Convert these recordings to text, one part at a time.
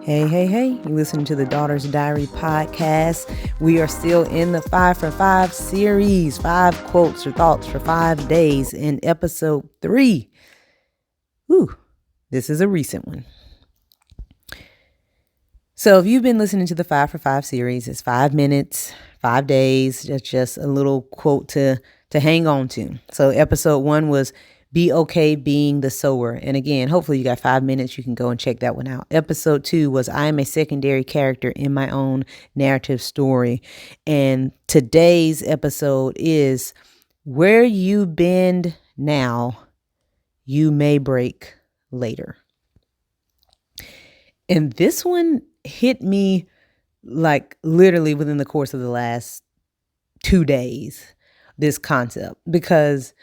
Hey, hey, hey, you listening to the Daughter's Diary podcast. We are still in the 5 for 5 series, 5 quotes or thoughts for 5 days in episode 3. Whew, this is a recent one. So if you've been listening to the 5 for 5 series, it's 5 minutes, 5 days. That's just a little quote to hang on to. So episode 1 was be okay being the sower. And again, hopefully you got 5 minutes. You can go and check that one out. Episode 2 was I am a secondary character in my own narrative story. And today's episode is where you bend now, you may break later. And this one hit me like literally within the course of the last 2 days, this concept, because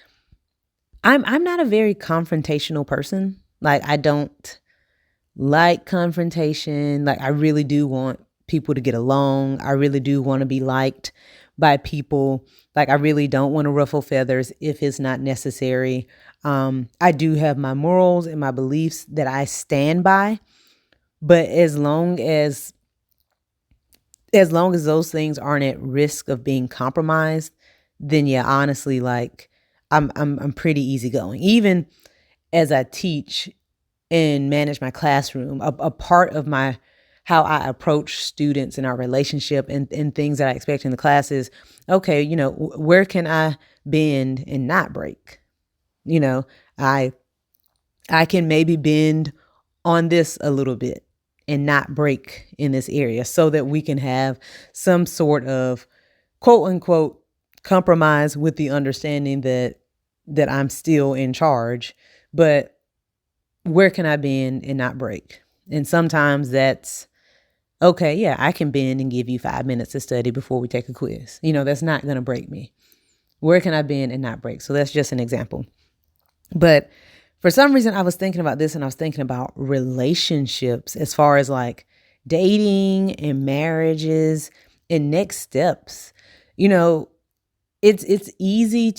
I'm not a very confrontational person. Like, I don't like confrontation. Like, I really do want people to get along. I really do want to be liked by people. Like, I really don't want to ruffle feathers if it's not necessary. I do have my morals and my beliefs that I stand by, but as long as those things aren't at risk of being compromised, then yeah, honestly, like I'm pretty easygoing. Even as I teach and manage my classroom, a part of my how I approach students in our relationship and things that I expect in the class is, okay, where can I bend and not break? I can maybe bend on this a little bit and not break in this area so that we can have some sort of quote unquote compromise with the understanding that I'm still in charge. But where can I bend and not break? And sometimes that's okay, yeah, I can bend and give you 5 minutes to study before we take a quiz. That's not going to break me. Where can I bend and not break? So that's just an example. But for some reason, I was thinking about this and I was thinking about relationships as far as like dating and marriages and next steps. It's easy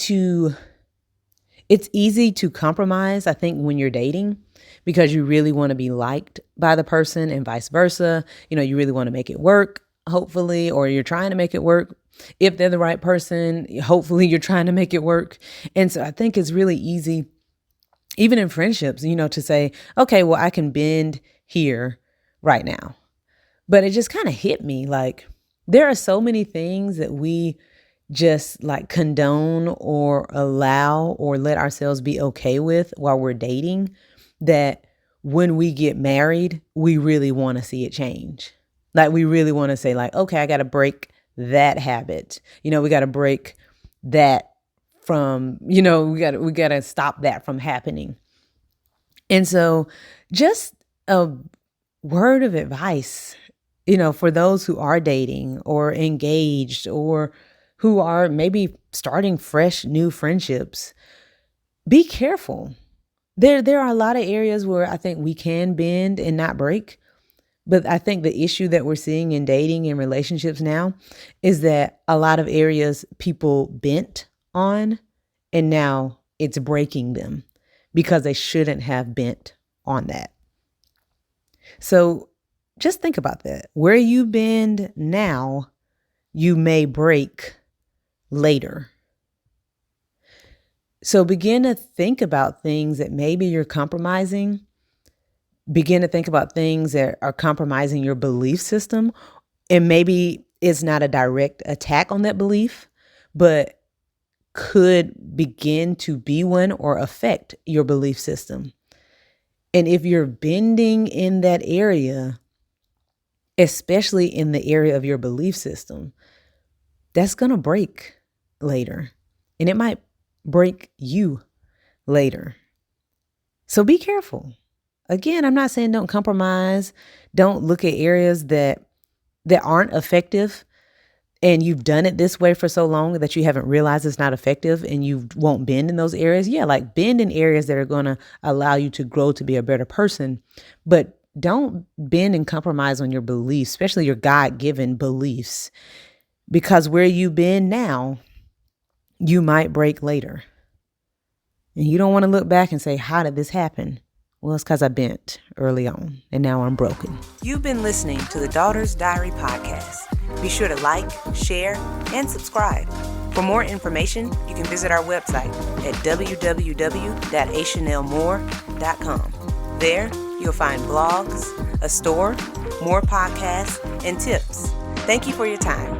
to compromise, I think, when you're dating because you really want to be liked by the person and vice versa. You really want to make it work, hopefully, or you're trying to make it work. If they're the right person, hopefully you're trying to make it work. And so I think it's really easy, even in friendships, to say, okay, well, I can bend here right now. But it just kind of hit me like there are so many things that we just like condone or allow or let ourselves be okay with while we're dating that when we get married, we really want to see it change. Like we really want to say like, okay, I got to break that habit. We got to break that from, we got to stop that from happening. And so just a word of advice, for those who are dating or engaged or who are maybe starting fresh new friendships, be careful. There are a lot of areas where I think we can bend and not break. But I think the issue that we're seeing in dating and relationships now is that a lot of areas people bent on and now it's breaking them because they shouldn't have bent on that. So just think about that. Where you bend now, you may break later. So begin to think about things that maybe you're compromising. Begin to think about things that are compromising your belief system. And maybe it's not a direct attack on that belief, but could begin to be one or affect your belief system. And if you're bending in that area, especially in the area of your belief system, that's going to break later. And it might break you later. So be careful. Again, I'm not saying don't compromise. Don't look at areas that aren't effective and you've done it this way for so long that you haven't realized it's not effective and you won't bend in those areas. Yeah, like bend in areas that are going to allow you to grow to be a better person. But don't bend and compromise on your beliefs, especially your God-given beliefs. Because where you bend now, you might break later. And you don't want to look back and say, how did this happen? Well, it's because I bent early on, and now I'm broken. You've been listening to the Daughter's Diary podcast. Be sure to like, share, and subscribe. For more information, you can visit our website at www.achanelmore.com. There, you'll find blogs, a store, more podcasts, and tips. Thank you for your time.